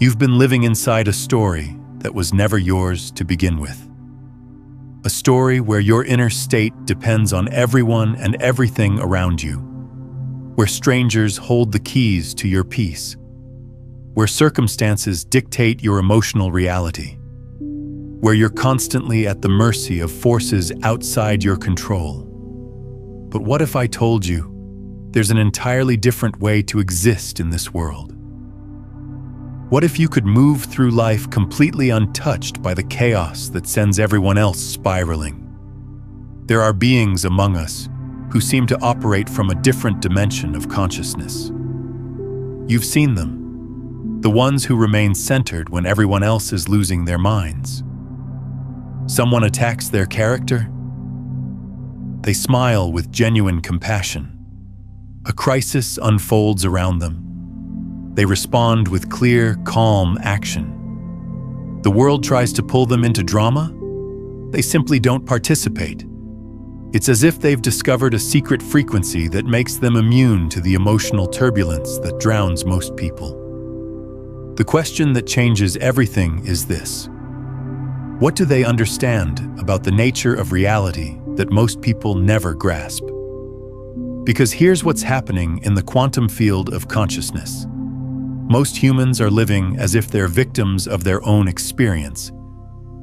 You've been living inside a story that was never yours to begin with. A story where your inner state depends on everyone and everything around you. Where strangers hold the keys to your peace. Where circumstances dictate your emotional reality. Where you're constantly at the mercy of forces outside your control. But what if I told you there's an entirely different way to exist in this world? What if you could move through life completely untouched by the chaos that sends everyone else spiraling? There are beings among us who seem to operate from a different dimension of consciousness. You've seen them, the ones who remain centered when everyone else is losing their minds. Someone attacks their character. They smile with genuine compassion. A crisis unfolds around them. They respond with clear, calm action. The world tries to pull them into drama. They simply don't participate. It's as if they've discovered a secret frequency that makes them immune to the emotional turbulence that drowns most people. The question that changes everything is this: what do they understand about the nature of reality that most people never grasp? Because here's what's happening in the quantum field of consciousness. Most humans are living as if they're victims of their own experience,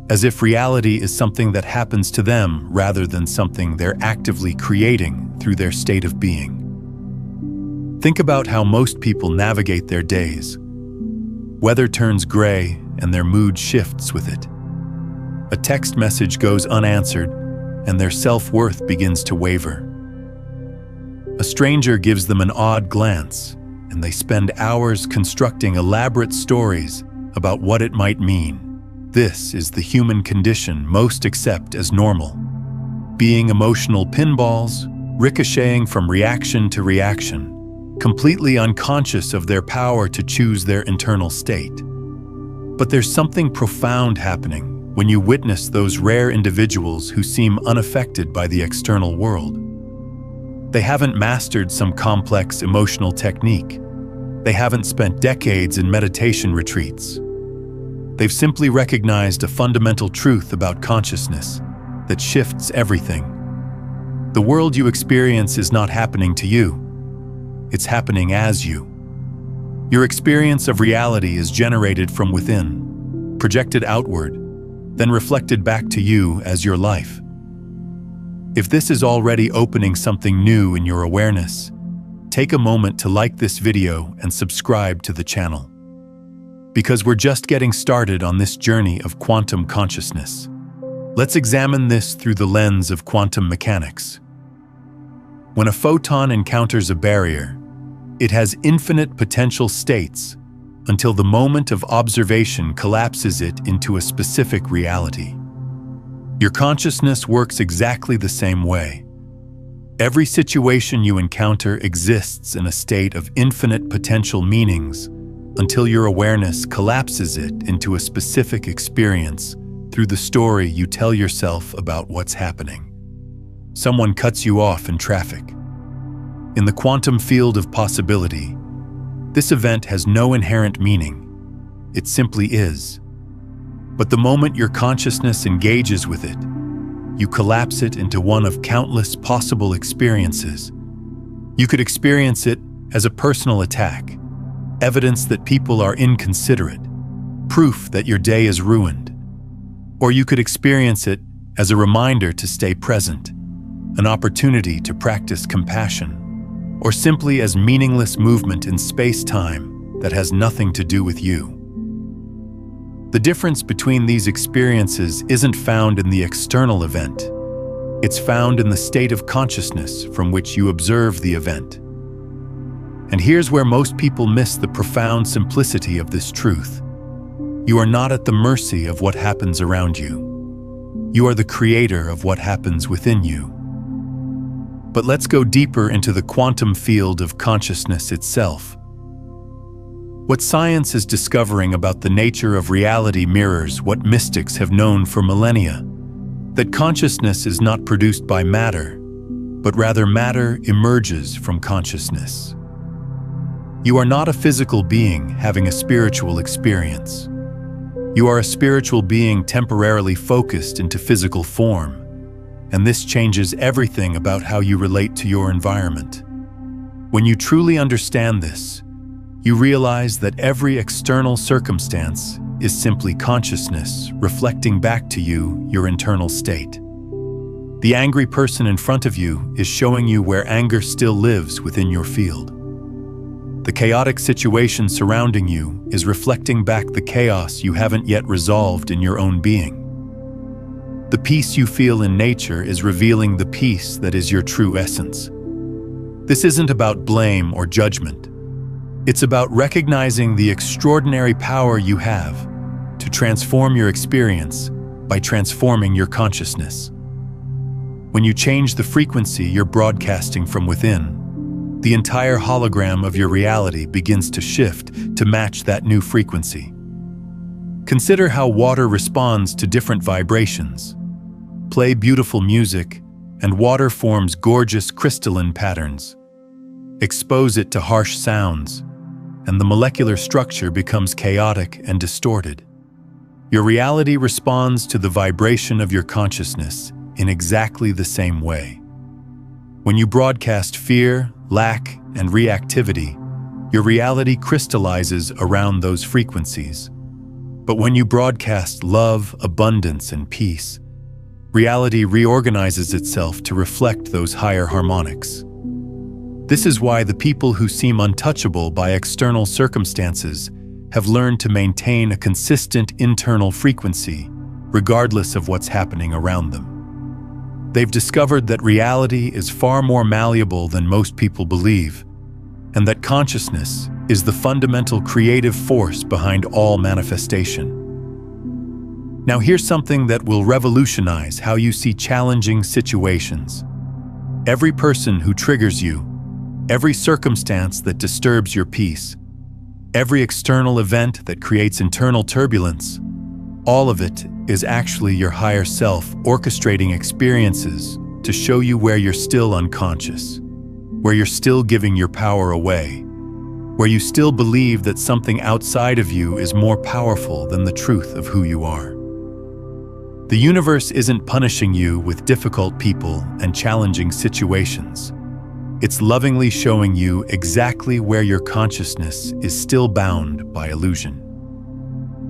as if reality is something that happens to them rather than something they're actively creating through their state of being. Think about how most people navigate their days. Weather turns gray and their mood shifts with it. A text message goes unanswered and their self-worth begins to waver. A stranger gives them an odd glance, and they spend hours constructing elaborate stories about what it might mean. This is the human condition most accept as normal. Being emotional pinballs, ricocheting from reaction to reaction, completely unconscious of their power to choose their internal state. But there's something profound happening when you witness those rare individuals who seem unaffected by the external world. They haven't mastered some complex emotional technique. They haven't spent decades in meditation retreats. They've simply recognized a fundamental truth about consciousness that shifts everything. The world you experience is not happening to you. It's happening as you. Your experience of reality is generated from within, projected outward, then reflected back to you as your life. If this is already opening something new in your awareness, take a moment to like this video and subscribe to the channel. Because we're just getting started on this journey of quantum consciousness. Let's examine this through the lens of quantum mechanics. When a photon encounters a barrier, it has infinite potential states until the moment of observation collapses it into a specific reality. Your consciousness works exactly the same way. Every situation you encounter exists in a state of infinite potential meanings until your awareness collapses it into a specific experience through the story you tell yourself about what's happening. Someone cuts you off in traffic. In the quantum field of possibility, this event has no inherent meaning. It simply is. But the moment your consciousness engages with it, you collapse it into one of countless possible experiences. You could experience it as a personal attack, evidence that people are inconsiderate, proof that your day is ruined. Or you could experience it as a reminder to stay present, an opportunity to practice compassion, or simply as meaningless movement in space-time that has nothing to do with you. The difference between these experiences isn't found in the external event. It's found in the state of consciousness from which you observe the event. And here's where most people miss the profound simplicity of this truth. You are not at the mercy of what happens around you. You are the creator of what happens within you. But let's go deeper into the quantum field of consciousness itself. What science is discovering about the nature of reality mirrors what mystics have known for millennia, that consciousness is not produced by matter, but rather matter emerges from consciousness. You are not a physical being having a spiritual experience. You are a spiritual being temporarily focused into physical form, and this changes everything about how you relate to your environment. When you truly understand this, you realize that every external circumstance is simply consciousness reflecting back to you your internal state. The angry person in front of you is showing you where anger still lives within your field. The chaotic situation surrounding you is reflecting back the chaos you haven't yet resolved in your own being. The peace you feel in nature is revealing the peace that is your true essence. This isn't about blame or judgment. It's about recognizing the extraordinary power you have to transform your experience by transforming your consciousness. When you change the frequency you're broadcasting from within, the entire hologram of your reality begins to shift to match that new frequency. Consider how water responds to different vibrations. Play beautiful music, and water forms gorgeous crystalline patterns. Expose it to harsh sounds, and the molecular structure becomes chaotic and distorted. Your reality responds to the vibration of your consciousness in exactly the same way. When you broadcast fear, lack, and reactivity, your reality crystallizes around those frequencies. But when you broadcast love, abundance, and peace, reality reorganizes itself to reflect those higher harmonics. This is why the people who seem untouchable by external circumstances have learned to maintain a consistent internal frequency, regardless of what's happening around them. They've discovered that reality is far more malleable than most people believe, and that consciousness is the fundamental creative force behind all manifestation. Now here's something that will revolutionize how you see challenging situations. Every person who triggers you, every circumstance that disturbs your peace, every external event that creates internal turbulence, all of it is actually your higher self orchestrating experiences to show you where you're still unconscious, where you're still giving your power away, where you still believe that something outside of you is more powerful than the truth of who you are. The universe isn't punishing you with difficult people and challenging situations. It's lovingly showing you exactly where your consciousness is still bound by illusion.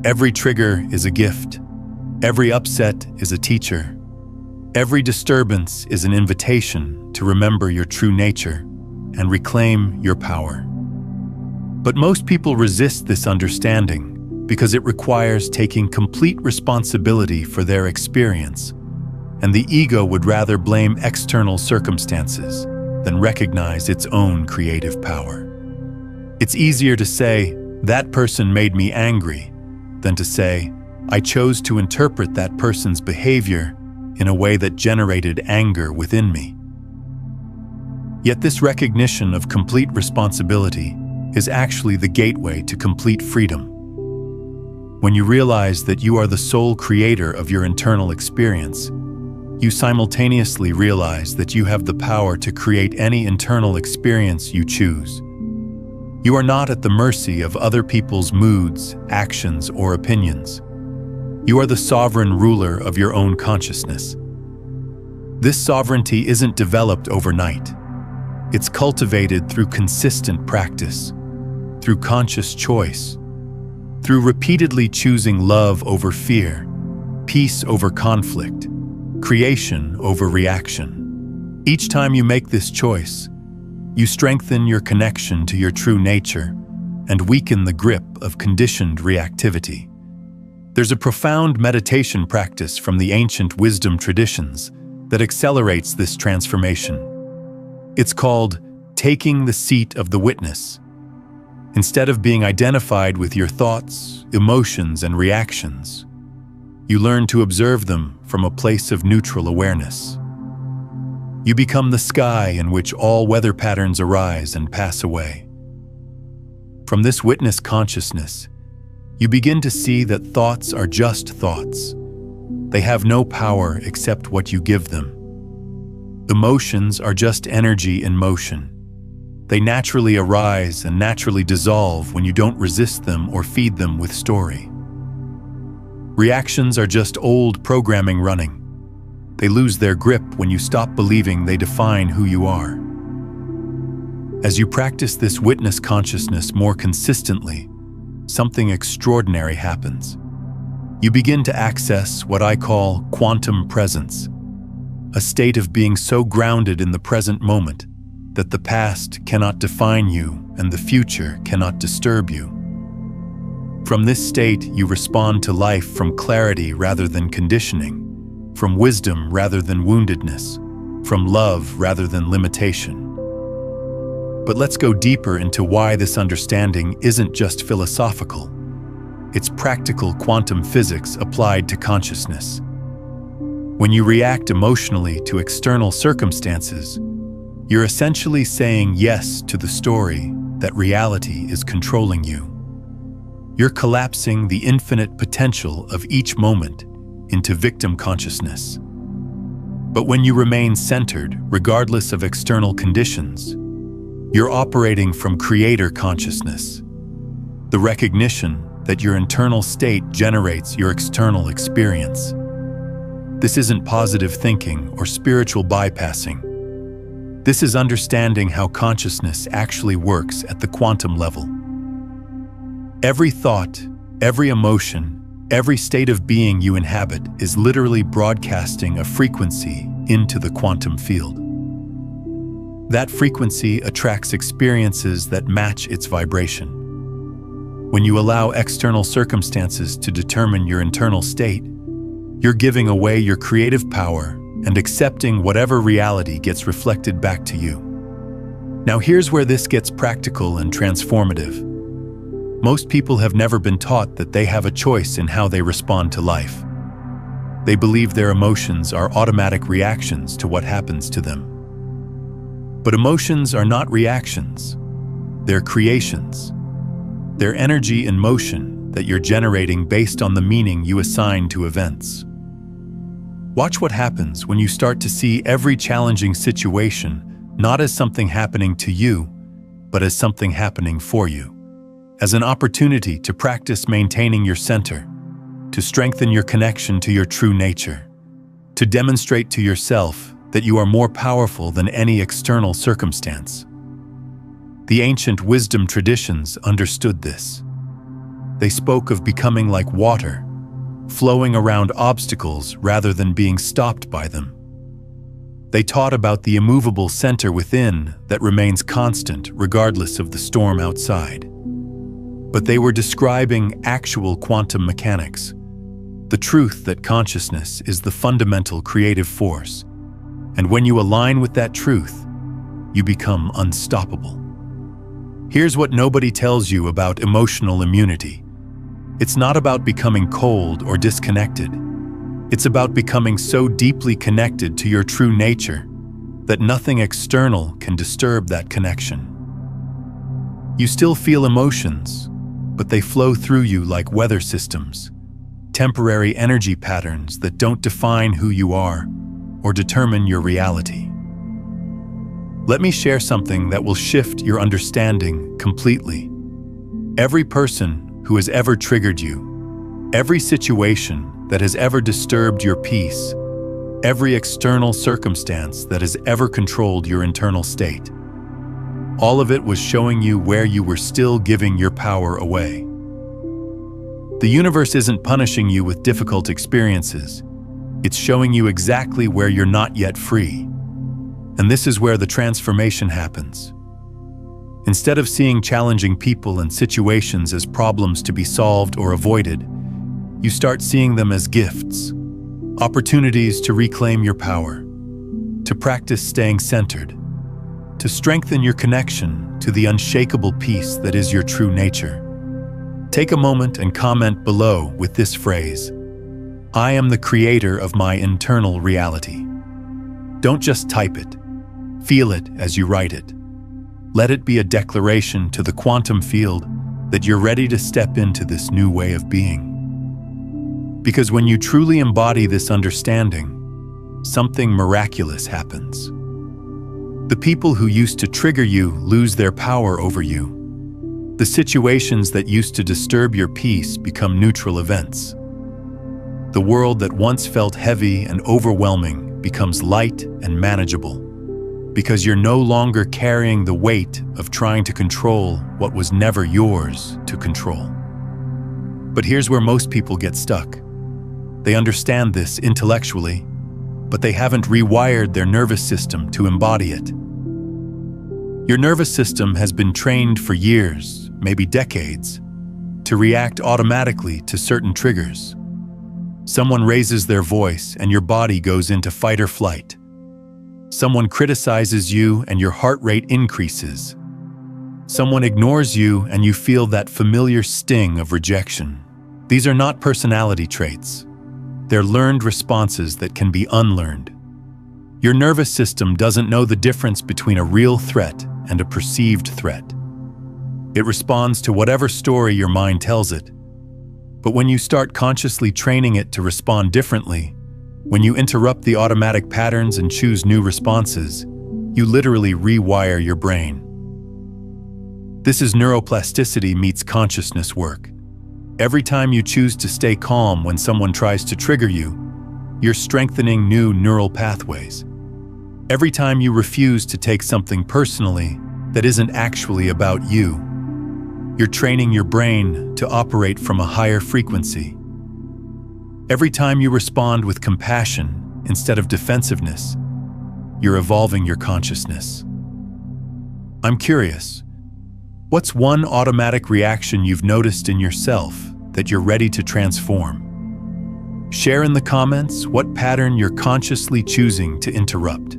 Every trigger is a gift. Every upset is a teacher. Every disturbance is an invitation to remember your true nature and reclaim your power. But most people resist this understanding because it requires taking complete responsibility for their experience, and the ego would rather blame external circumstances than recognize its own creative power. It's easier to say, "That person made me angry," than to say, "I chose to interpret that person's behavior in a way that generated anger within me." Yet this recognition of complete responsibility is actually the gateway to complete freedom. When you realize that you are the sole creator of your internal experience, you simultaneously realize that you have the power to create any internal experience you choose. You are not at the mercy of other people's moods, actions, or opinions. You are the sovereign ruler of your own consciousness. This sovereignty isn't developed overnight. It's cultivated through consistent practice, through conscious choice, through repeatedly choosing love over fear, peace over conflict, creation over reaction. Each time you make this choice, you strengthen your connection to your true nature and weaken the grip of conditioned reactivity. There's a profound meditation practice from the ancient wisdom traditions that accelerates this transformation. It's called taking the seat of the witness. Instead of being identified with your thoughts, emotions, and reactions, you learn to observe them from a place of neutral awareness. You become the sky in which all weather patterns arise and pass away. From this witness consciousness, you begin to see that thoughts are just thoughts. They have no power except what you give them. Emotions are just energy in motion. They naturally arise and naturally dissolve when you don't resist them or feed them with story. Reactions are just old programming running. They lose their grip when you stop believing they define who you are. As you practice this witness consciousness more consistently, something extraordinary happens. You begin to access what I call quantum presence, a state of being so grounded in the present moment that the past cannot define you and the future cannot disturb you. From this state, you respond to life from clarity rather than conditioning, from wisdom rather than woundedness, from love rather than limitation. But let's go deeper into why this understanding isn't just philosophical. It's practical quantum physics applied to consciousness. When you react emotionally to external circumstances, you're essentially saying yes to the story that reality is controlling you. You're collapsing the infinite potential of each moment into victim consciousness. But when you remain centered, regardless of external conditions, you're operating from creator consciousness, the recognition that your internal state generates your external experience. This isn't positive thinking or spiritual bypassing. This is understanding how consciousness actually works at the quantum level. Every thought, every emotion, every state of being you inhabit is literally broadcasting a frequency into the quantum field. That frequency attracts experiences that match its vibration. When you allow external circumstances to determine your internal state, you're giving away your creative power and accepting whatever reality gets reflected back to you. Now here's where this gets practical and transformative. Most people have never been taught that they have a choice in how they respond to life. They believe their emotions are automatic reactions to what happens to them. But emotions are not reactions. They're creations. They're energy in motion that you're generating based on the meaning you assign to events. Watch what happens when you start to see every challenging situation not as something happening to you, but as something happening for you, as an opportunity to practice maintaining your center, to strengthen your connection to your true nature, to demonstrate to yourself that you are more powerful than any external circumstance. The ancient wisdom traditions understood this. They spoke of becoming like water, flowing around obstacles rather than being stopped by them. They taught about the immovable center within that remains constant regardless of the storm outside. But they were describing actual quantum mechanics, the truth that consciousness is the fundamental creative force, and when you align with that truth, you become unstoppable. Here's what nobody tells you about emotional immunity. It's not about becoming cold or disconnected. It's about becoming so deeply connected to your true nature that nothing external can disturb that connection. You still feel emotions, but they flow through you like weather systems, temporary energy patterns that don't define who you are or determine your reality. Let me share something that will shift your understanding completely. Every person who has ever triggered you, every situation that has ever disturbed your peace, every external circumstance that has ever controlled your internal state, all of it was showing you where you were still giving your power away. The universe isn't punishing you with difficult experiences. It's showing you exactly where you're not yet free. And this is where the transformation happens. Instead of seeing challenging people and situations as problems to be solved or avoided, you start seeing them as gifts, opportunities to reclaim your power, to practice staying centered, to strengthen your connection to the unshakable peace that is your true nature. Take a moment and comment below with this phrase: I am the creator of my internal reality. Don't just type it. Feel it as you write it. Let it be a declaration to the quantum field that you're ready to step into this new way of being. Because when you truly embody this understanding, something miraculous happens. The people who used to trigger you lose their power over you. The situations that used to disturb your peace become neutral events. The world that once felt heavy and overwhelming becomes light and manageable, because you're no longer carrying the weight of trying to control what was never yours to control. But here's where most people get stuck. They understand this intellectually, but they haven't rewired their nervous system to embody it. Your nervous system has been trained for years, maybe decades, to react automatically to certain triggers. Someone raises their voice and your body goes into fight or flight. Someone criticizes you and your heart rate increases. Someone ignores you and you feel that familiar sting of rejection. These are not personality traits. They're learned responses that can be unlearned. Your nervous system doesn't know the difference between a real threat and a perceived threat. It responds to whatever story your mind tells it. But when you start consciously training it to respond differently, when you interrupt the automatic patterns and choose new responses, you literally rewire your brain. This is neuroplasticity meets consciousness work. Every time you choose to stay calm when someone tries to trigger you, you're strengthening new neural pathways. Every time you refuse to take something personally that isn't actually about you, you're training your brain to operate from a higher frequency. Every time you respond with compassion instead of defensiveness, you're evolving your consciousness. I'm curious, what's one automatic reaction you've noticed in yourself that you're ready to transform? Share in the comments what pattern you're consciously choosing to interrupt.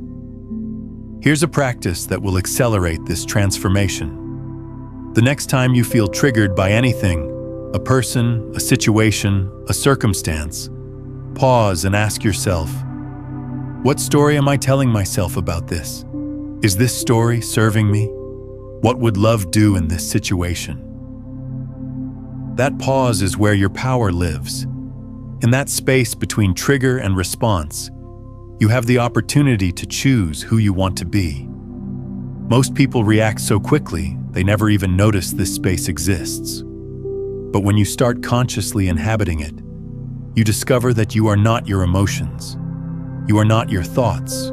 Here's a practice that will accelerate this transformation. The next time you feel triggered by anything, a person, a situation, a circumstance, pause and ask yourself, what story am I telling myself about this? Is this story serving me? What would love do in this situation? That pause is where your power lives. In that space between trigger and response, you have the opportunity to choose who you want to be. Most people react so quickly, they never even notice this space exists. But when you start consciously inhabiting it, you discover that you are not your emotions. You are not your thoughts.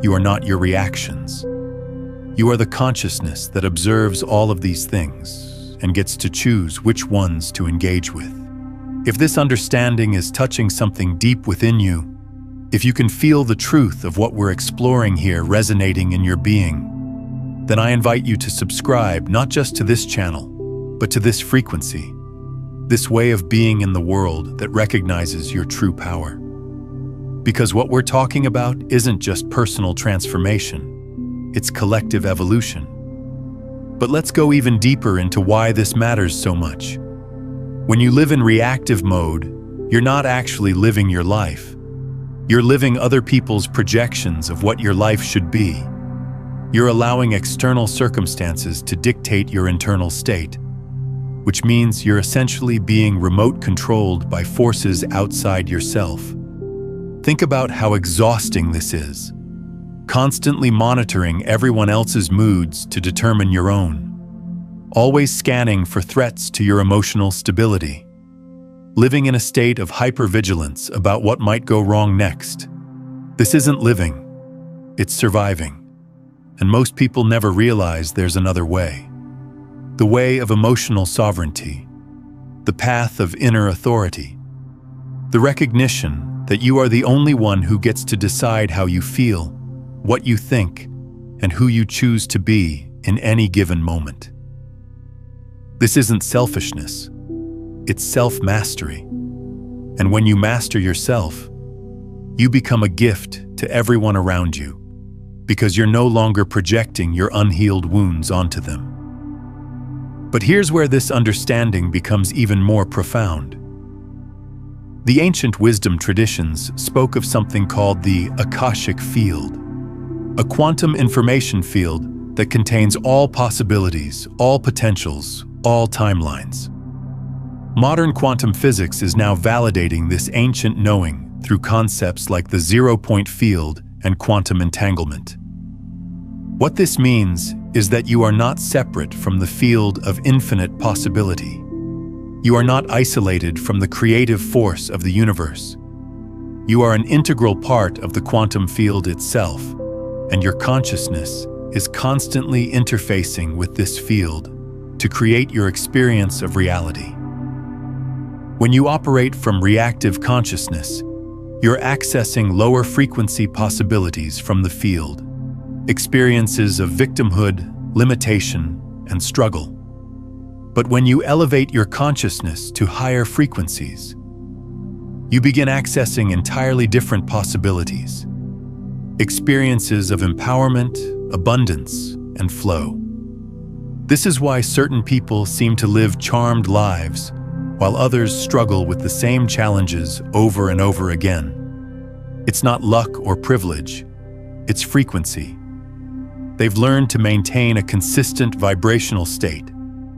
You are not your reactions. You are the consciousness that observes all of these things and gets to choose which ones to engage with. If this understanding is touching something deep within you, if you can feel the truth of what we're exploring here resonating in your being, then I invite you to subscribe not just to this channel, but to this frequency, this way of being in the world that recognizes your true power. Because what we're talking about isn't just personal transformation, it's collective evolution. But let's go even deeper into why this matters so much. When you live in reactive mode, you're not actually living your life. You're living other people's projections of what your life should be. You're allowing external circumstances to dictate your internal state, which means you're essentially being remote controlled by forces outside yourself. Think about how exhausting this is. Constantly monitoring everyone else's moods to determine your own. Always scanning for threats to your emotional stability. Living in a state of hypervigilance about what might go wrong next. This isn't living, it's surviving. And most people never realize there's another way. The way of emotional sovereignty. The path of inner authority. The recognition that you are the only one who gets to decide how you feel, what you think, and who you choose to be in any given moment. This isn't selfishness, it's self-mastery. And when you master yourself, you become a gift to everyone around you, because you're no longer projecting your unhealed wounds onto them. But here's where this understanding becomes even more profound. The ancient wisdom traditions spoke of something called the Akashic field, a quantum information field that contains all possibilities, all potentials, all timelines. Modern quantum physics is now validating this ancient knowing through concepts like the zero-point field and quantum entanglement. What this means is that you are not separate from the field of infinite possibility. You are not isolated from the creative force of the universe. You are an integral part of the quantum field itself, and your consciousness is constantly interfacing with this field to create your experience of reality. When you operate from reactive consciousness, you're accessing lower frequency possibilities from the field, experiences of victimhood, limitation, and struggle. But when you elevate your consciousness to higher frequencies, you begin accessing entirely different possibilities, experiences of empowerment, abundance, and flow. This is why certain people seem to live charmed lives, while others struggle with the same challenges over and over again. It's not luck or privilege, it's frequency. They've learned to maintain a consistent vibrational state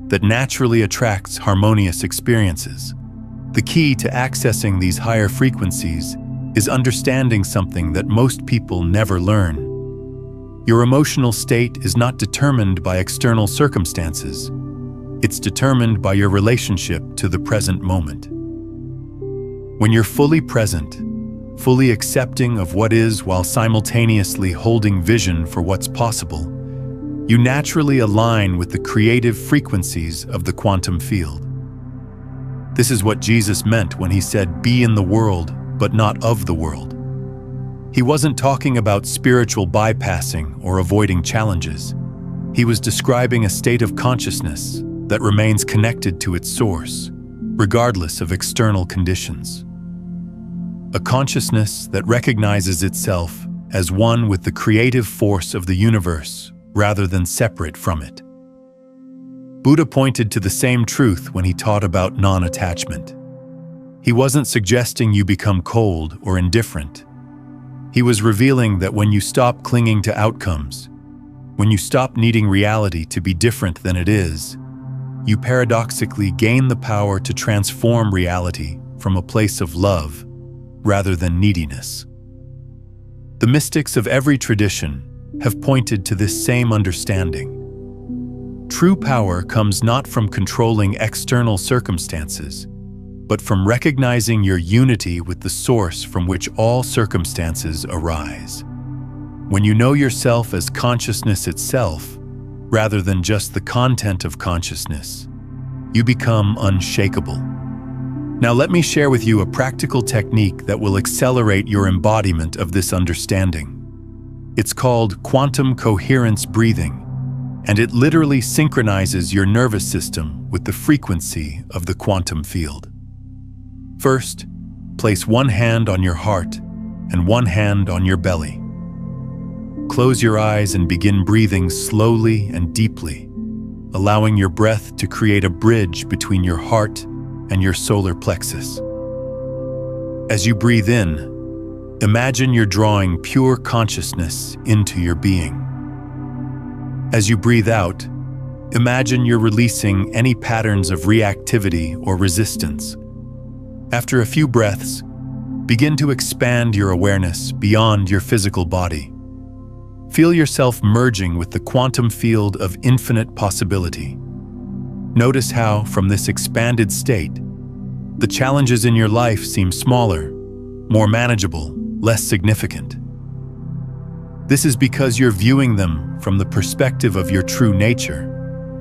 that naturally attracts harmonious experiences. The key to accessing these higher frequencies is understanding something that most people never learn. Your emotional state is not determined by external circumstances. It's determined by your relationship to the present moment. When you're fully present, fully accepting of what is while simultaneously holding vision for what's possible, you naturally align with the creative frequencies of the quantum field. This is what Jesus meant when he said, "Be in the world, but not of the world." He wasn't talking about spiritual bypassing or avoiding challenges. He was describing a state of consciousness that remains connected to its source, regardless of external conditions. A consciousness that recognizes itself as one with the creative force of the universe rather than separate from it. Buddha pointed to the same truth when he taught about non-attachment. He wasn't suggesting you become cold or indifferent. He was revealing that when you stop clinging to outcomes, when you stop needing reality to be different than it is, you paradoxically gain the power to transform reality from a place of love rather than neediness. The mystics of every tradition have pointed to this same understanding. True power comes not from controlling external circumstances, but from recognizing your unity with the source from which all circumstances arise. When you know yourself as consciousness itself, rather than just the content of consciousness, you become unshakable. Now let me share with you a practical technique that will accelerate your embodiment of this understanding. It's called quantum coherence breathing, and it literally synchronizes your nervous system with the frequency of the quantum field. First, place one hand on your heart and one hand on your belly. Close your eyes and begin breathing slowly and deeply, allowing your breath to create a bridge between your heart and your solar plexus. As you breathe in, imagine you're drawing pure consciousness into your being. As you breathe out, imagine you're releasing any patterns of reactivity or resistance. After a few breaths, begin to expand your awareness beyond your physical body. Feel yourself merging with the quantum field of infinite possibility. Notice how, from this expanded state, the challenges in your life seem smaller, more manageable, less significant. This is because you're viewing them from the perspective of your true nature,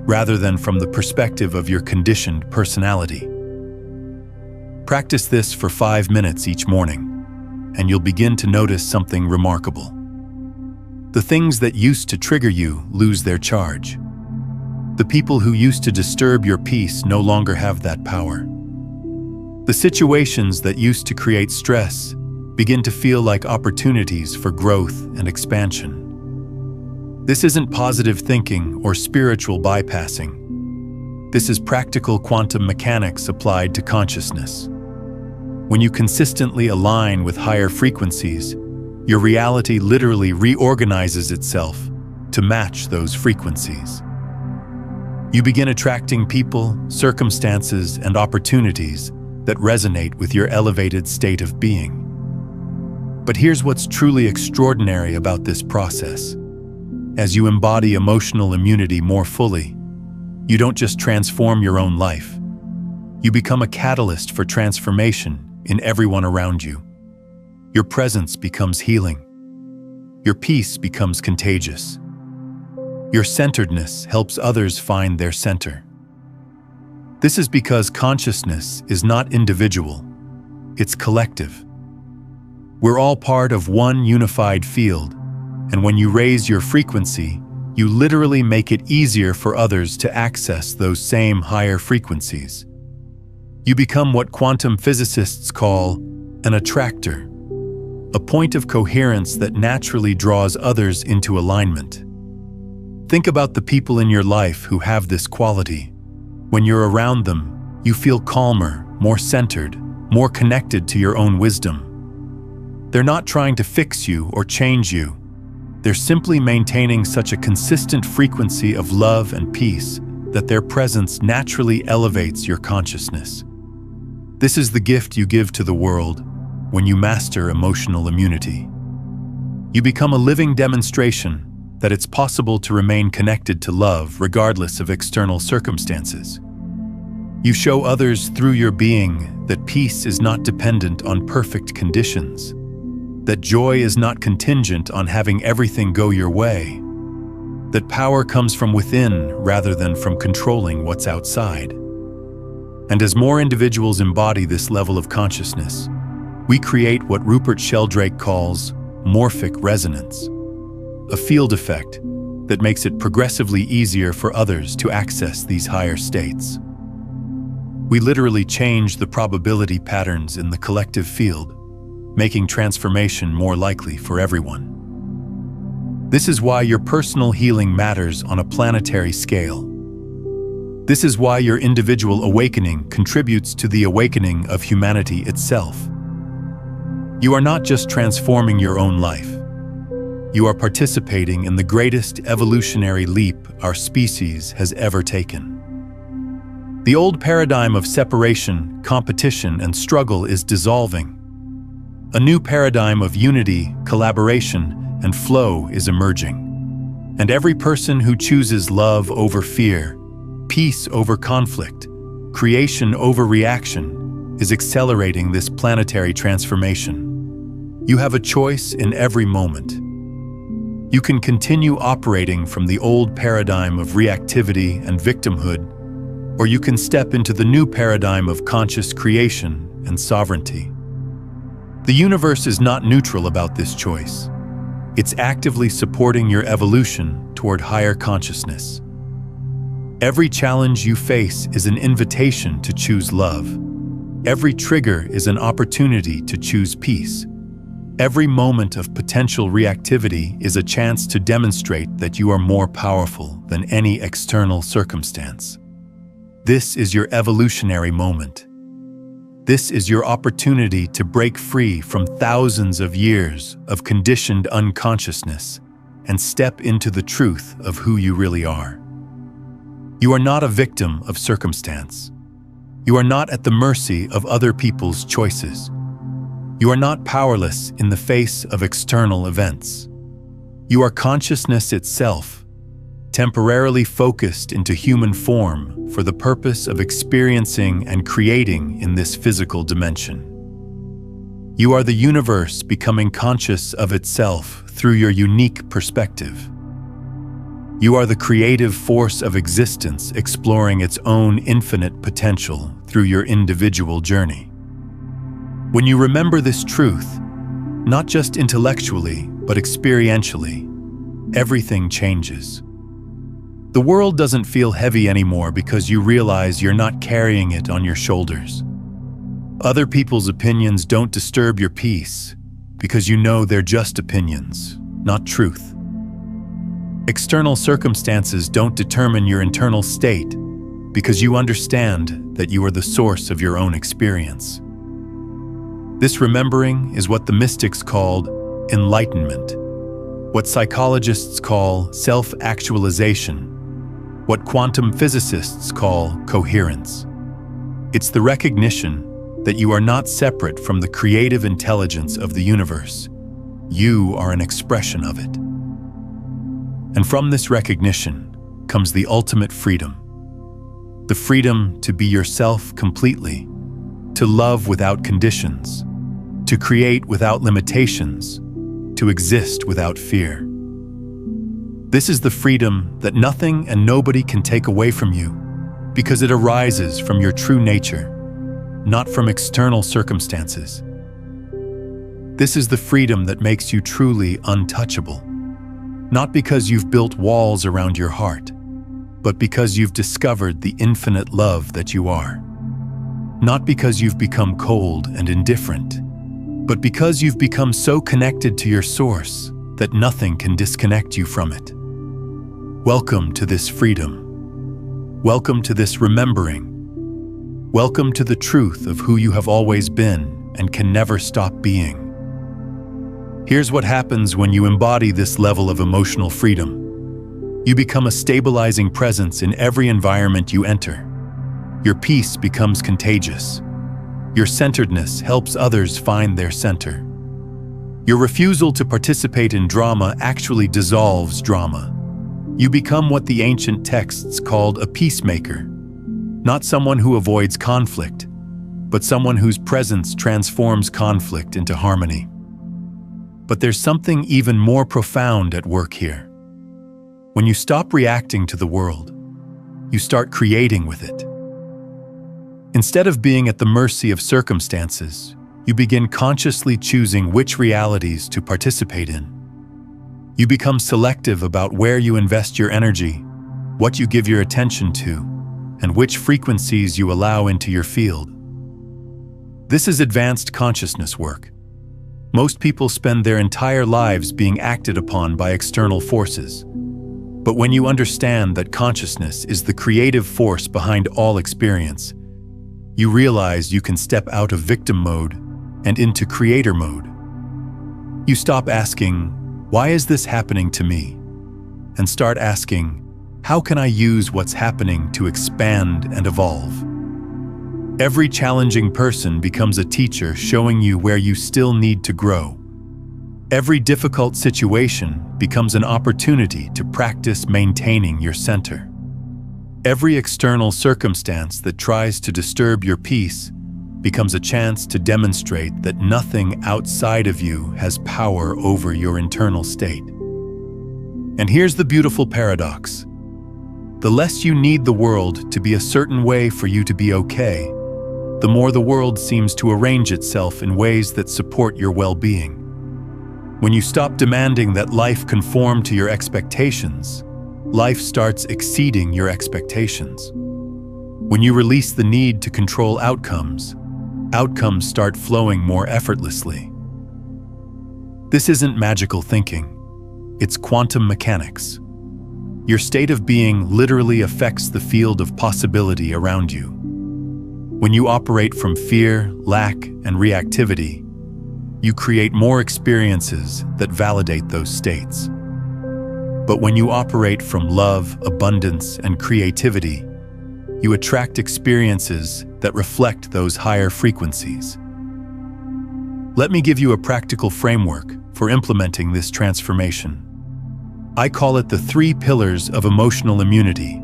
rather than from the perspective of your conditioned personality. Practice this for 5 minutes each morning, and you'll begin to notice something remarkable. The things that used to trigger you lose their charge. The people who used to disturb your peace no longer have that power. The situations that used to create stress begin to feel like opportunities for growth and expansion. This isn't positive thinking or spiritual bypassing. This is practical quantum mechanics applied to consciousness. When you consistently align with higher frequencies, your reality literally reorganizes itself to match those frequencies. You begin attracting people, circumstances, and opportunities that resonate with your elevated state of being. But here's what's truly extraordinary about this process. As you embody emotional immunity more fully, you don't just transform your own life. You become a catalyst for transformation in everyone around you. Your presence becomes healing. Your peace becomes contagious. Your centeredness helps others find their center. This is because consciousness is not individual, it's collective. We're all part of one unified field, and when you raise your frequency, you literally make it easier for others to access those same higher frequencies. You become what quantum physicists call an attractor, a point of coherence that naturally draws others into alignment. Think about the people in your life who have this quality. When you're around them, you feel calmer, more centered, more connected to your own wisdom. They're not trying to fix you or change you. They're simply maintaining such a consistent frequency of love and peace that their presence naturally elevates your consciousness. This is the gift you give to the world when you master emotional immunity. You become a living demonstration that it's possible to remain connected to love regardless of external circumstances. You show others through your being that peace is not dependent on perfect conditions, that joy is not contingent on having everything go your way, that power comes from within rather than from controlling what's outside. And as more individuals embody this level of consciousness, we create what Rupert Sheldrake calls morphic resonance, a field effect that makes it progressively easier for others to access these higher states. We literally change the probability patterns in the collective field, making transformation more likely for everyone. This is why your personal healing matters on a planetary scale. This is why your individual awakening contributes to the awakening of humanity itself. You are not just transforming your own life. You are participating in the greatest evolutionary leap our species has ever taken. The old paradigm of separation, competition, and struggle is dissolving. A new paradigm of unity, collaboration, and flow is emerging. And every person who chooses love over fear, peace over conflict, creation over reaction, is accelerating this planetary transformation. You have a choice in every moment. You can continue operating from the old paradigm of reactivity and victimhood, or you can step into the new paradigm of conscious creation and sovereignty. The universe is not neutral about this choice. It's actively supporting your evolution toward higher consciousness. Every challenge you face is an invitation to choose love. Every trigger is an opportunity to choose peace. Every moment of potential reactivity is a chance to demonstrate that you are more powerful than any external circumstance. This is your evolutionary moment. This is your opportunity to break free from thousands of years of conditioned unconsciousness and step into the truth of who you really are. You are not a victim of circumstance. You are not at the mercy of other people's choices. You are not powerless in the face of external events. You are consciousness itself, temporarily focused into human form for the purpose of experiencing and creating in this physical dimension. You are the universe becoming conscious of itself through your unique perspective. You are the creative force of existence exploring its own infinite potential through your individual journey. When you remember this truth, not just intellectually, but experientially, everything changes. The world doesn't feel heavy anymore because you realize you're not carrying it on your shoulders. Other people's opinions don't disturb your peace because you know they're just opinions, not truth. External circumstances don't determine your internal state because you understand that you are the source of your own experience. This remembering is what the mystics called enlightenment, what psychologists call self-actualization, what quantum physicists call coherence. It's the recognition that you are not separate from the creative intelligence of the universe. You are an expression of it. And from this recognition comes the ultimate freedom. The freedom to be yourself completely, to love without conditions, to create without limitations, to exist without fear. This is the freedom that nothing and nobody can take away from you, because it arises from your true nature, not from external circumstances. This is the freedom that makes you truly untouchable, not because you've built walls around your heart, but because you've discovered the infinite love that you are. Not because you've become cold and indifferent, but because you've become so connected to your source that nothing can disconnect you from it. Welcome to this freedom. Welcome to this remembering. Welcome to the truth of who you have always been and can never stop being. Here's what happens when you embody this level of emotional freedom. You become a stabilizing presence in every environment you enter. Your peace becomes contagious. Your centeredness helps others find their center. Your refusal to participate in drama actually dissolves drama. You become what the ancient texts called a peacemaker, not someone who avoids conflict, but someone whose presence transforms conflict into harmony. But there's something even more profound at work here. When you stop reacting to the world, you start creating with it. Instead of being at the mercy of circumstances, you begin consciously choosing which realities to participate in. You become selective about where you invest your energy, what you give your attention to, and which frequencies you allow into your field. This is advanced consciousness work. Most people spend their entire lives being acted upon by external forces. But when you understand that consciousness is the creative force behind all experience, you realize you can step out of victim mode and into creator mode. You stop asking, "Why is this happening to me?" and start asking, "How can I use what's happening to expand and evolve?" Every challenging person becomes a teacher showing you where you still need to grow. Every difficult situation becomes an opportunity to practice maintaining your center. Every external circumstance that tries to disturb your peace becomes a chance to demonstrate that nothing outside of you has power over your internal state. And here's the beautiful paradox. The less you need the world to be a certain way for you to be okay, the more the world seems to arrange itself in ways that support your well-being. When you stop demanding that life conform to your expectations, life starts exceeding your expectations. When you release the need to control outcomes, outcomes start flowing more effortlessly. This isn't magical thinking. It's quantum mechanics. Your state of being literally affects the field of possibility around you. When you operate from fear, lack, and reactivity, you create more experiences that validate those states. But when you operate from love, abundance, and creativity, you attract experiences that reflect those higher frequencies. Let me give you a practical framework for implementing this transformation. I call it the 3 pillars of emotional immunity,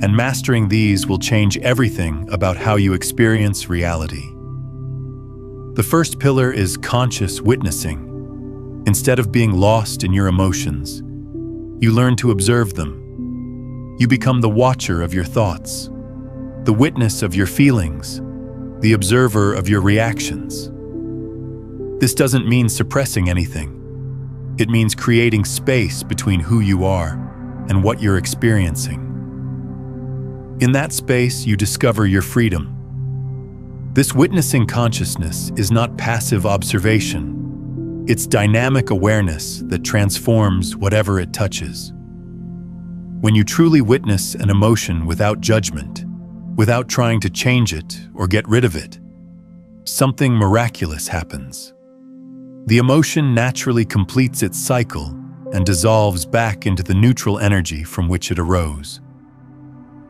and mastering these will change everything about how you experience reality. The first pillar is conscious witnessing. Instead of being lost in your emotions, you learn to observe them. You become the watcher of your thoughts, the witness of your feelings, the observer of your reactions. This doesn't mean suppressing anything. It means creating space between who you are and what you're experiencing. In that space, you discover your freedom. This witnessing consciousness is not passive observation. It's dynamic awareness that transforms whatever it touches. When you truly witness an emotion without judgment, without trying to change it or get rid of it, something miraculous happens. The emotion naturally completes its cycle and dissolves back into the neutral energy from which it arose.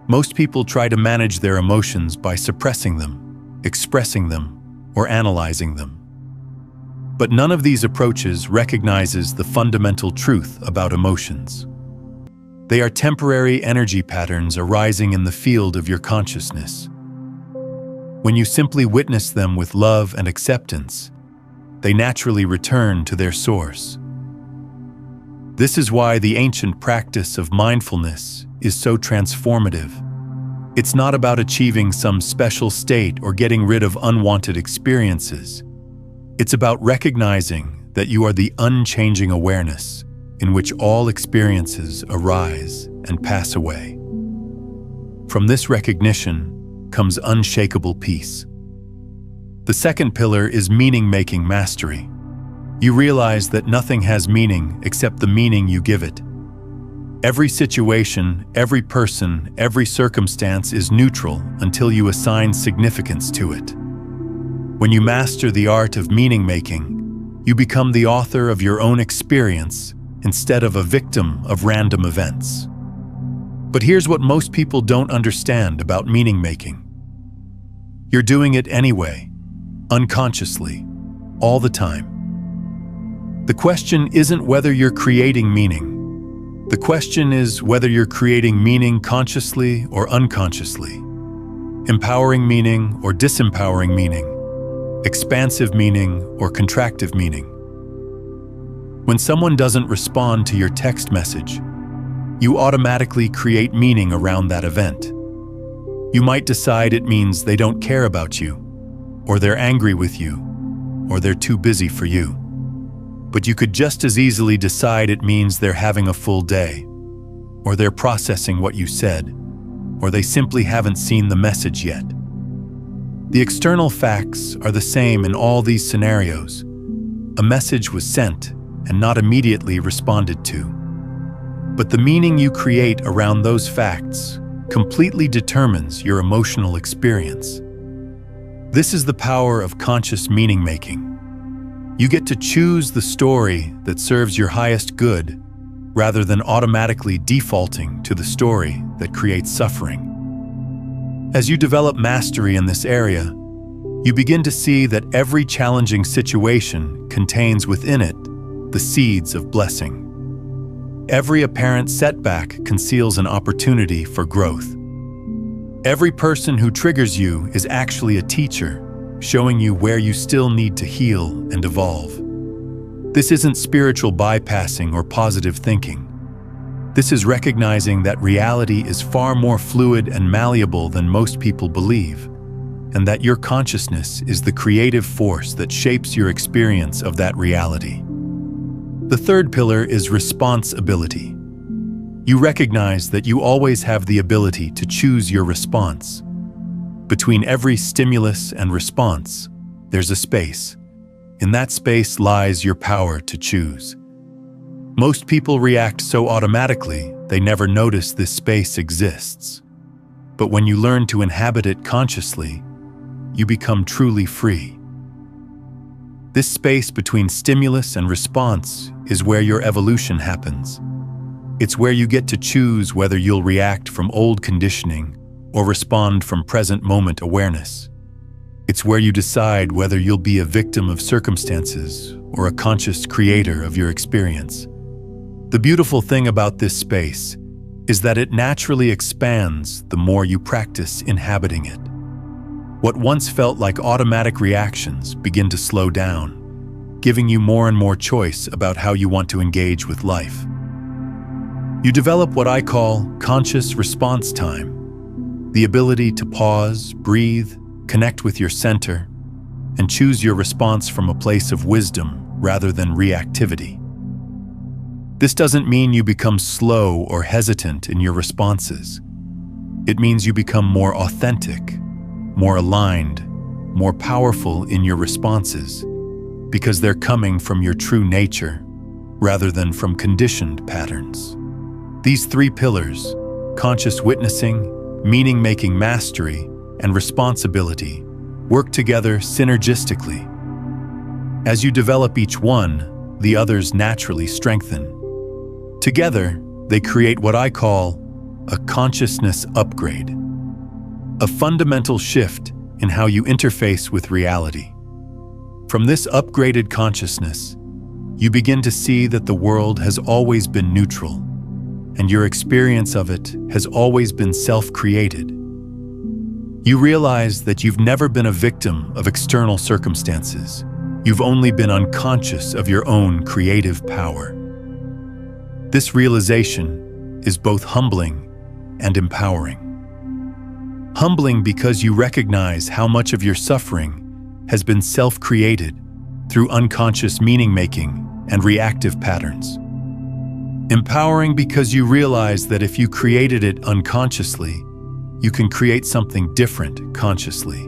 Most people try to manage their emotions by suppressing them, expressing them, or analyzing them. But none of these approaches recognizes the fundamental truth about emotions. They are temporary energy patterns arising in the field of your consciousness. When you simply witness them with love and acceptance, they naturally return to their source. This is why the ancient practice of mindfulness is so transformative. It's not about achieving some special state or getting rid of unwanted experiences. It's about recognizing that you are the unchanging awareness in which all experiences arise and pass away. From this recognition comes unshakable peace. The second pillar is meaning-making mastery. You realize that nothing has meaning except the meaning you give it. Every situation, every person, every circumstance is neutral until you assign significance to it. When you master the art of meaning-making, you become the author of your own experience instead of a victim of random events. But here's what most people don't understand about meaning-making. You're doing it anyway, unconsciously, all the time. The question isn't whether you're creating meaning. The question is whether you're creating meaning consciously or unconsciously, empowering meaning or disempowering meaning, expansive meaning or contractive meaning. When someone doesn't respond to your text message, you automatically create meaning around that event. You might decide it means they don't care about you, or they're angry with you, or they're too busy for you. But you could just as easily decide it means they're having a full day, or they're processing what you said, or they simply haven't seen the message yet. The external facts are the same in all these scenarios. A message was sent and not immediately responded to. But the meaning you create around those facts completely determines your emotional experience. This is the power of conscious meaning-making. You get to choose the story that serves your highest good, rather than automatically defaulting to the story that creates suffering. As you develop mastery in this area, you begin to see that every challenging situation contains within it the seeds of blessing. Every apparent setback conceals an opportunity for growth. Every person who triggers you is actually a teacher, showing you where you still need to heal and evolve. This isn't spiritual bypassing or positive thinking. This is recognizing that reality is far more fluid and malleable than most people believe, and that your consciousness is the creative force that shapes your experience of that reality. The third pillar is responsibility. You recognize that you always have the ability to choose your response. Between every stimulus and response, there's a space. In that space lies your power to choose. Most people react so automatically, they never notice this space exists. But when you learn to inhabit it consciously, you become truly free. This space between stimulus and response is where your evolution happens. It's where you get to choose whether you'll react from old conditioning or respond from present moment awareness. It's where you decide whether you'll be a victim of circumstances or a conscious creator of your experience. The beautiful thing about this space is that it naturally expands the more you practice inhabiting it. What once felt like automatic reactions begin to slow down, giving you more and more choice about how you want to engage with life. You develop what I call conscious response time, the ability to pause, breathe, connect with your center, and choose your response from a place of wisdom rather than reactivity. This doesn't mean you become slow or hesitant in your responses. It means you become more authentic, more aligned, more powerful in your responses, because they're coming from your true nature rather than from conditioned patterns. These three pillars, conscious witnessing, meaning-making mastery, and responsibility, work together synergistically. As you develop each one, the others naturally strengthen. Together, they create what I call a consciousness upgrade, a fundamental shift in how you interface with reality. From this upgraded consciousness, you begin to see that the world has always been neutral. and your experience of it has always been self-created. You realize that you've never been a victim of external circumstances. You've only been unconscious of your own creative power. This realization is both humbling and empowering. Humbling because you recognize how much of your suffering has been self-created through unconscious meaning-making and reactive patterns. Empowering because you realize that if you created it unconsciously, you can create something different consciously.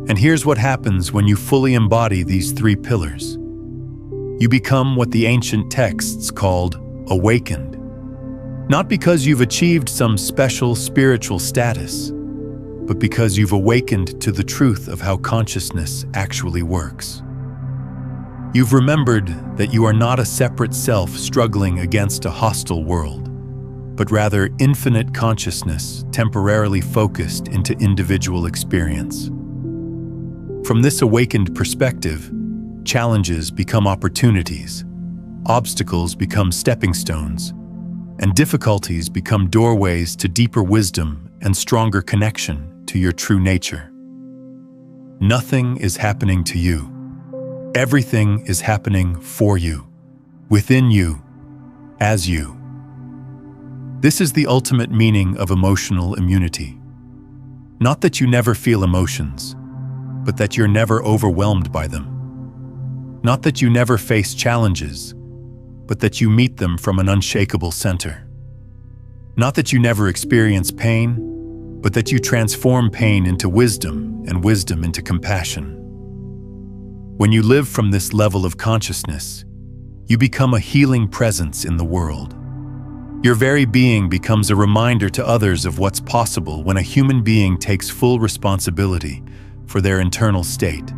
And here's what happens when you fully embody these three pillars. You become what the ancient texts called awakened. Not because you've achieved some special spiritual status, but because you've awakened to the truth of how consciousness actually works. You've remembered that you are not a separate self struggling against a hostile world, but rather infinite consciousness temporarily focused into individual experience. From this awakened perspective, challenges become opportunities, obstacles become stepping stones, and difficulties become doorways to deeper wisdom and stronger connection to your true nature. Nothing is happening to you. Everything is happening for you, within you, as you. This is the ultimate meaning of emotional immunity. Not that you never feel emotions, but that you're never overwhelmed by them. Not that you never face challenges, but that you meet them from an unshakable center. Not that you never experience pain, but that you transform pain into wisdom and wisdom into compassion. When you live from this level of consciousness, you become a healing presence in the world. Your very being becomes a reminder to others of what's possible when a human being takes full responsibility for their internal state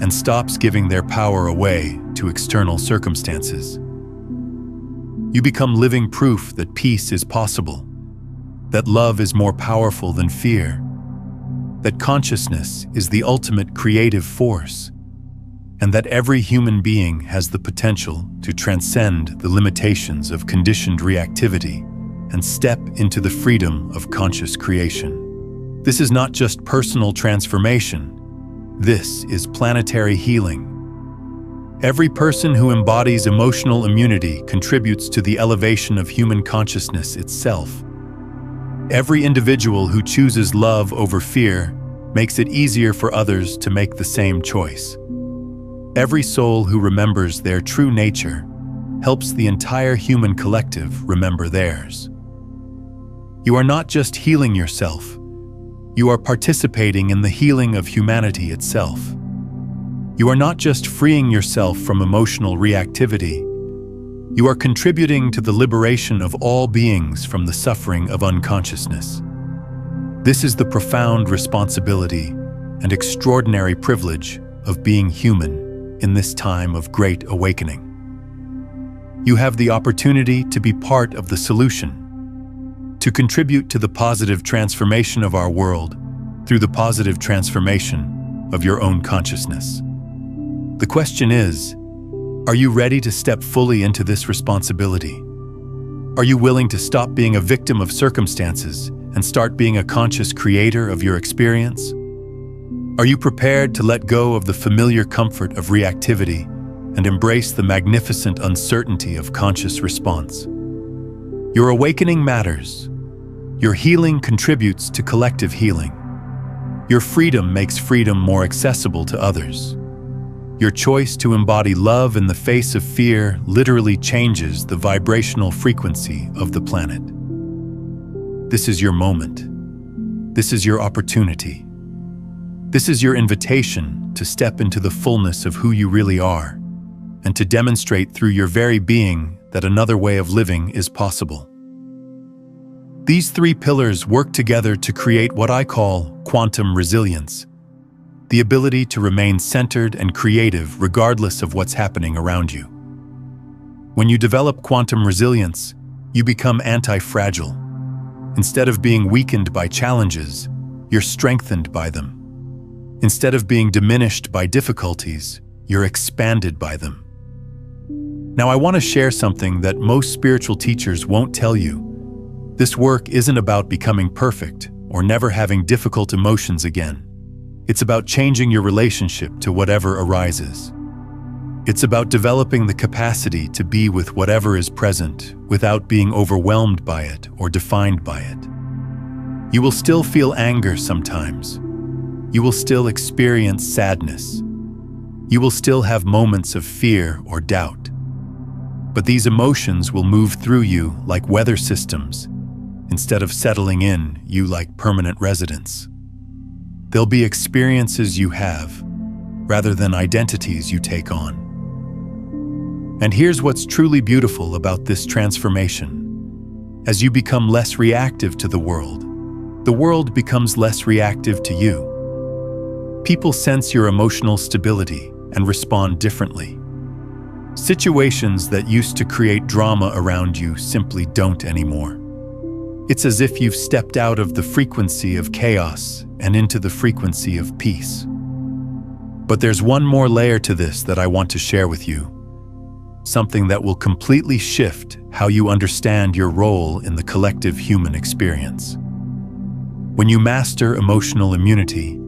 and stops giving their power away to external circumstances. You become living proof that peace is possible, that love is more powerful than fear, that consciousness is the ultimate creative force, and that every human being has the potential to transcend the limitations of conditioned reactivity and step into the freedom of conscious creation. This is not just personal transformation. This is planetary healing. Every person who embodies emotional immunity contributes to the elevation of human consciousness itself. Every individual who chooses love over fear makes it easier for others to make the same choice. Every soul who remembers their true nature helps the entire human collective remember theirs. You are not just healing yourself, you are participating in the healing of humanity itself. You are not just freeing yourself from emotional reactivity, you are contributing to the liberation of all beings from the suffering of unconsciousness. This is the profound responsibility and extraordinary privilege of being human in this time of great awakening. You have the opportunity to be part of the solution, to contribute to the positive transformation of our world through the positive transformation of your own consciousness. The question is, are you ready to step fully into this responsibility? Are you willing to stop being a victim of circumstances and start being a conscious creator of your experience? Are you prepared to let go of the familiar comfort of reactivity and embrace the magnificent uncertainty of conscious response? Your awakening matters. Your healing contributes to collective healing. Your freedom makes freedom more accessible to others. Your choice to embody love in the face of fear literally changes the vibrational frequency of the planet. This is your moment. This is your opportunity. This is your invitation to step into the fullness of who you really are and to demonstrate through your very being that another way of living is possible. These three pillars work together to create what I call quantum resilience, the ability to remain centered and creative regardless of what's happening around you. When you develop quantum resilience, you become anti-fragile. Instead of being weakened by challenges, you're strengthened by them. Instead of being diminished by difficulties, you're expanded by them. Now, I want to share something that most spiritual teachers won't tell you. This work isn't about becoming perfect or never having difficult emotions again. It's about changing your relationship to whatever arises. It's about developing the capacity to be with whatever is present without being overwhelmed by it or defined by it. You will still feel anger sometimes. You will still experience sadness. You will still have moments of fear or doubt. But these emotions will move through you like weather systems, instead of settling in you like permanent residents. They'll be experiences you have, rather than identities you take on. And here's what's truly beautiful about this transformation. As you become less reactive to the world becomes less reactive to you. People sense your emotional stability and respond differently. Situations that used to create drama around you simply don't anymore. It's as if you've stepped out of the frequency of chaos and into the frequency of peace. But there's one more layer to this that I want to share with you. Something that will completely shift how you understand your role in the collective human experience. When you master emotional immunity,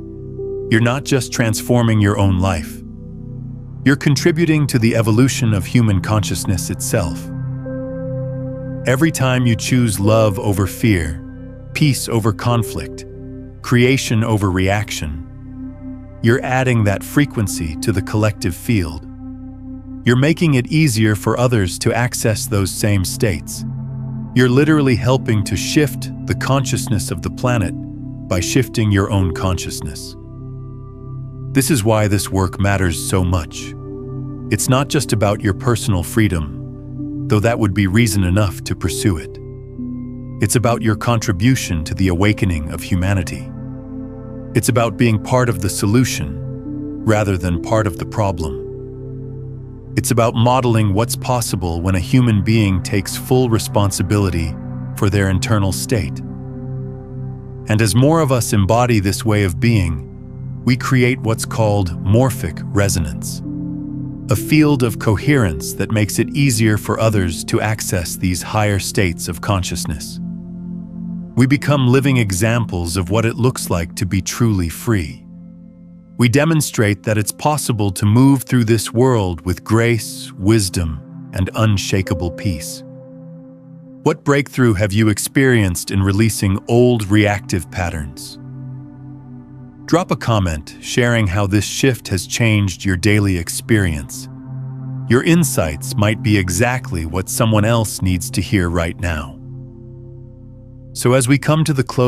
you're not just transforming your own life. You're contributing to the evolution of human consciousness itself. Every time you choose love over fear, peace over conflict, creation over reaction, you're adding that frequency to the collective field. You're making it easier for others to access those same states. You're literally helping to shift the consciousness of the planet by shifting your own consciousness. This is why this work matters so much. It's not just about your personal freedom, though that would be reason enough to pursue it. It's about your contribution to the awakening of humanity. It's about being part of the solution rather than part of the problem. It's about modeling what's possible when a human being takes full responsibility for their internal state. And as more of us embody this way of being, we create what's called morphic resonance, a field of coherence that makes it easier for others to access these higher states of consciousness. We become living examples of what it looks like to be truly free. We demonstrate that it's possible to move through this world with grace, wisdom, and unshakable peace. What breakthrough have you experienced in releasing old reactive patterns? Drop a comment sharing how this shift has changed your daily experience. Your insights might be exactly what someone else needs to hear right now. So as we come to the close